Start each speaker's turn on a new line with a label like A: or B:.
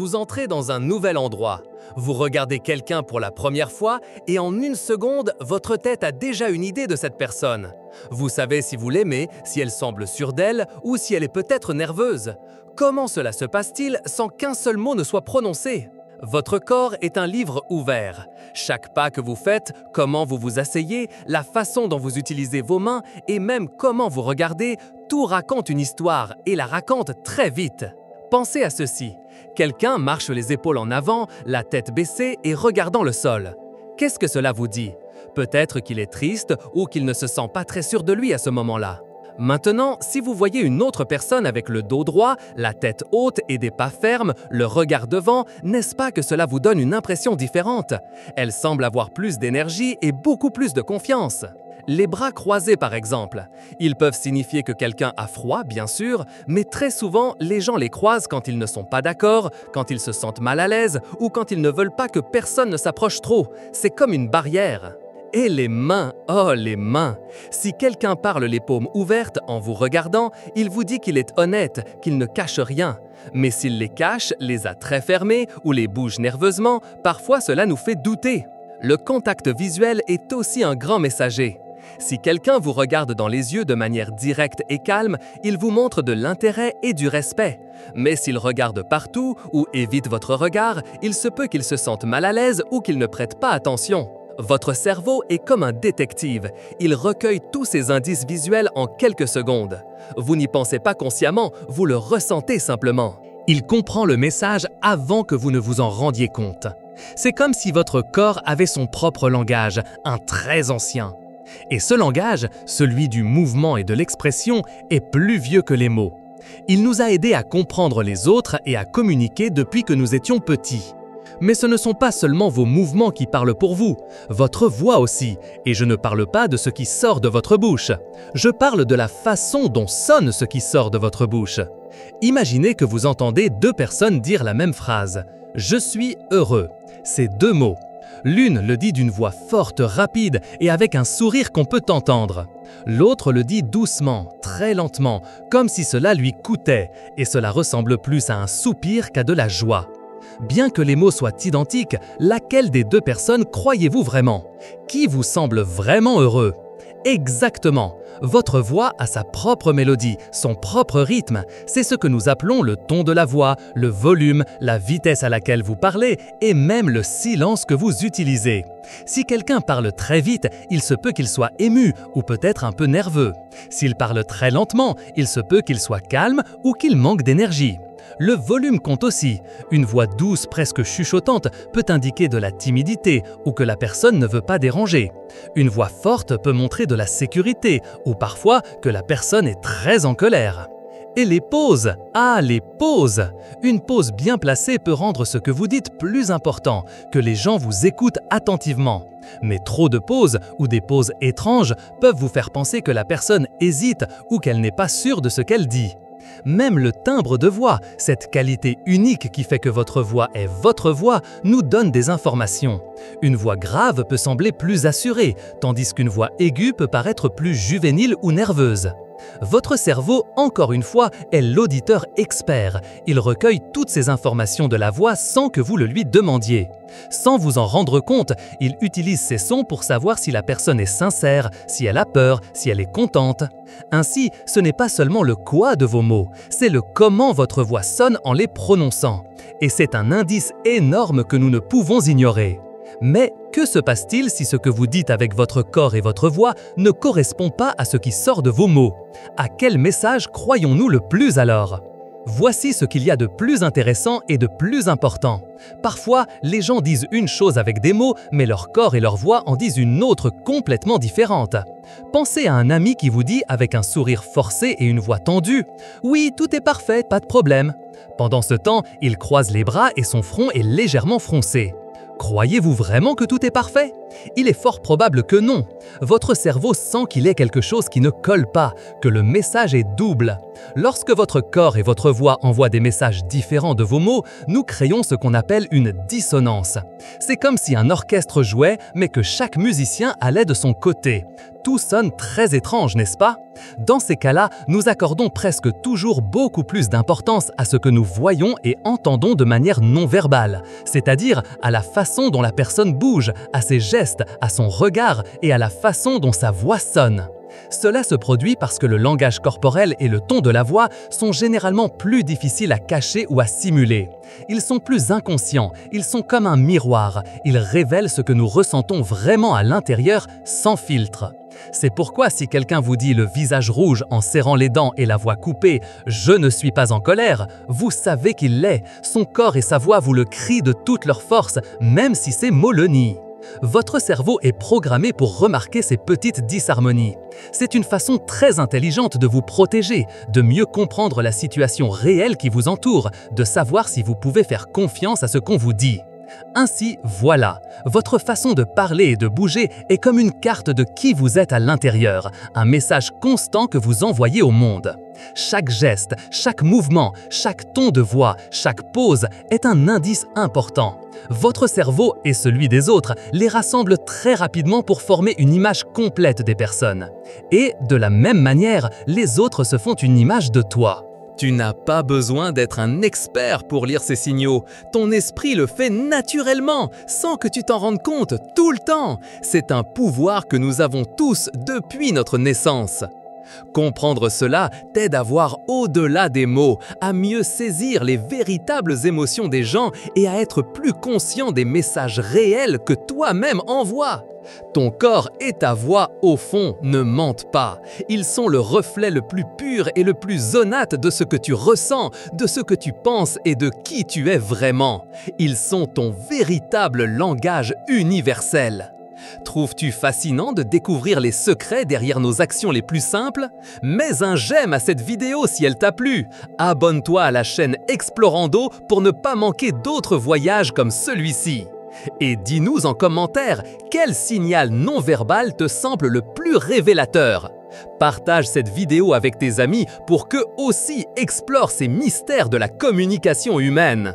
A: Vous entrez dans un nouvel endroit. Vous regardez quelqu'un pour la première fois et en une seconde, votre tête a déjà une idée de cette personne. Vous savez si vous l'aimez, si elle semble sûre d'elle ou si elle est peut-être nerveuse. Comment cela se passe-t-il sans qu'un seul mot ne soit prononcé? Votre corps est un livre ouvert. Chaque pas que vous faites, comment vous vous asseyez, la façon dont vous utilisez vos mains et même comment vous regardez, tout raconte une histoire et la raconte très vite. Pensez à ceci. Quelqu'un marche les épaules en avant, la tête baissée et regardant le sol. Qu'est-ce que cela vous dit? Peut-être qu'il est triste ou qu'il ne se sent pas très sûr de lui à ce moment-là. Maintenant, si vous voyez une autre personne avec le dos droit, la tête haute et des pas fermes, le regard devant, n'est-ce pas que cela vous donne une impression différente? Elle semble avoir plus d'énergie et beaucoup plus de confiance. Les bras croisés par exemple. Ils peuvent signifier que quelqu'un a froid, bien sûr, mais très souvent, les gens les croisent quand ils ne sont pas d'accord, quand ils se sentent mal à l'aise ou quand ils ne veulent pas que personne ne s'approche trop. C'est comme une barrière. Et les mains, oh les mains! Si quelqu'un parle les paumes ouvertes en vous regardant, il vous dit qu'il est honnête, qu'il ne cache rien. Mais s'il les cache, les a très fermés ou les bouge nerveusement, parfois cela nous fait douter. Le contact visuel est aussi un grand messager. Si quelqu'un vous regarde dans les yeux de manière directe et calme, il vous montre de l'intérêt et du respect. Mais s'il regarde partout ou évite votre regard, il se peut qu'il se sente mal à l'aise ou qu'il ne prête pas attention. Votre cerveau est comme un détective. Il recueille tous ces indices visuels en quelques secondes. Vous n'y pensez pas consciemment, vous le ressentez simplement. Il comprend le message avant que vous ne vous en rendiez compte. C'est comme si votre corps avait son propre langage, un très ancien. Et ce langage, celui du mouvement et de l'expression, est plus vieux que les mots. Il nous a aidés à comprendre les autres et à communiquer depuis que nous étions petits. Mais ce ne sont pas seulement vos mouvements qui parlent pour vous, votre voix aussi, et je ne parle pas de ce qui sort de votre bouche. Je parle de la façon dont sonne ce qui sort de votre bouche. Imaginez que vous entendez deux personnes dire la même phrase. « Je suis heureux ». Ces deux mots. L'une le dit d'une voix forte, rapide et avec un sourire qu'on peut entendre. L'autre le dit doucement, très lentement, comme si cela lui coûtait, et cela ressemble plus à un soupir qu'à de la joie. Bien que les mots soient identiques, laquelle des deux personnes croyez-vous vraiment? Qui vous semble vraiment heureux? Exactement! Votre voix a sa propre mélodie, son propre rythme. C'est ce que nous appelons le ton de la voix, le volume, la vitesse à laquelle vous parlez et même le silence que vous utilisez. Si quelqu'un parle très vite, il se peut qu'il soit ému ou peut-être un peu nerveux. S'il parle très lentement, il se peut qu'il soit calme ou qu'il manque d'énergie. Le volume compte aussi. Une voix douce, presque chuchotante, peut indiquer de la timidité ou que la personne ne veut pas déranger. Une voix forte peut montrer de la sécurité ou parfois que la personne est très en colère. Et les pauses. Ah, les pauses! Une pause bien placée peut rendre ce que vous dites plus important, que les gens vous écoutent attentivement. Mais trop de pauses ou des pauses étranges peuvent vous faire penser que la personne hésite ou qu'elle n'est pas sûre de ce qu'elle dit. Même le timbre de voix, cette qualité unique qui fait que votre voix est votre voix, nous donne des informations. Une voix grave peut sembler plus assurée, tandis qu'une voix aiguë peut paraître plus juvénile ou nerveuse. Votre cerveau, encore une fois, est l'auditeur expert. Il recueille toutes ces informations de la voix sans que vous le lui demandiez. Sans vous en rendre compte, il utilise ces sons pour savoir si la personne est sincère, si elle a peur, si elle est contente. Ainsi, ce n'est pas seulement le quoi de vos mots, c'est le comment votre voix sonne en les prononçant. Et c'est un indice énorme que nous ne pouvons ignorer. Mais que se passe-t-il si ce que vous dites avec votre corps et votre voix ne correspond pas à ce qui sort de vos mots? À quel message croyons-nous le plus alors? Voici ce qu'il y a de plus intéressant et de plus important. Parfois, les gens disent une chose avec des mots, mais leur corps et leur voix en disent une autre complètement différente. Pensez à un ami qui vous dit avec un sourire forcé et une voix tendue « Oui, tout est parfait, pas de problème ». Pendant ce temps, il croise les bras et son front est légèrement froncé. Croyez-vous vraiment que tout est parfait? Il est fort probable que non. Votre cerveau sent qu'il y a quelque chose qui ne colle pas, que le message est double. Lorsque votre corps et votre voix envoient des messages différents de vos mots, nous créons ce qu'on appelle une dissonance. C'est comme si un orchestre jouait, mais que chaque musicien allait de son côté. Tout sonne très étrange, n'est-ce pas? Dans ces cas-là, nous accordons presque toujours beaucoup plus d'importance à ce que nous voyons et entendons de manière non verbale, c'est-à-dire à la façon dont la personne bouge, à ses gestes, à son regard et à la façon dont sa voix sonne. Cela se produit parce que le langage corporel et le ton de la voix sont généralement plus difficiles à cacher ou à simuler. Ils sont plus inconscients, ils sont comme un miroir, ils révèlent ce que nous ressentons vraiment à l'intérieur sans filtre. C'est pourquoi si quelqu'un vous dit le visage rouge en serrant les dents et la voix coupée « Je ne suis pas en colère », vous savez qu'il l'est, son corps et sa voix vous le crient de toute leur force, même si ces mots le nient. Votre cerveau est programmé pour remarquer ces petites disharmonies. C'est une façon très intelligente de vous protéger, de mieux comprendre la situation réelle qui vous entoure, de savoir si vous pouvez faire confiance à ce qu'on vous dit. Ainsi, voilà, votre façon de parler et de bouger est comme une carte de qui vous êtes à l'intérieur, un message constant que vous envoyez au monde. Chaque geste, chaque mouvement, chaque ton de voix, chaque pose est un indice important. Votre cerveau et celui des autres les rassemblent très rapidement pour former une image complète des personnes. Et de la même manière, les autres se font une image de toi. Tu n'as pas besoin d'être un expert pour lire ces signaux. Ton esprit le fait naturellement, sans que tu t'en rendes compte tout le temps. C'est un pouvoir que nous avons tous depuis notre naissance. Comprendre cela t'aide à voir au-delà des mots, à mieux saisir les véritables émotions des gens et à être plus conscient des messages réels que toi-même envoies. Ton corps et ta voix, au fond, ne mentent pas. Ils sont le reflet le plus pur et le plus honnête de ce que tu ressens, de ce que tu penses et de qui tu es vraiment. Ils sont ton véritable langage universel. Trouves-tu fascinant de découvrir les secrets derrière nos actions les plus simples? Mets un j'aime à cette vidéo si elle t'a plu. Abonne-toi à la chaîne Explorando pour ne pas manquer d'autres voyages comme celui-ci. Et dis-nous en commentaire quel signal non verbal te semble le plus révélateur. Partage cette vidéo avec tes amis pour qu'eux aussi explorent ces mystères de la communication humaine.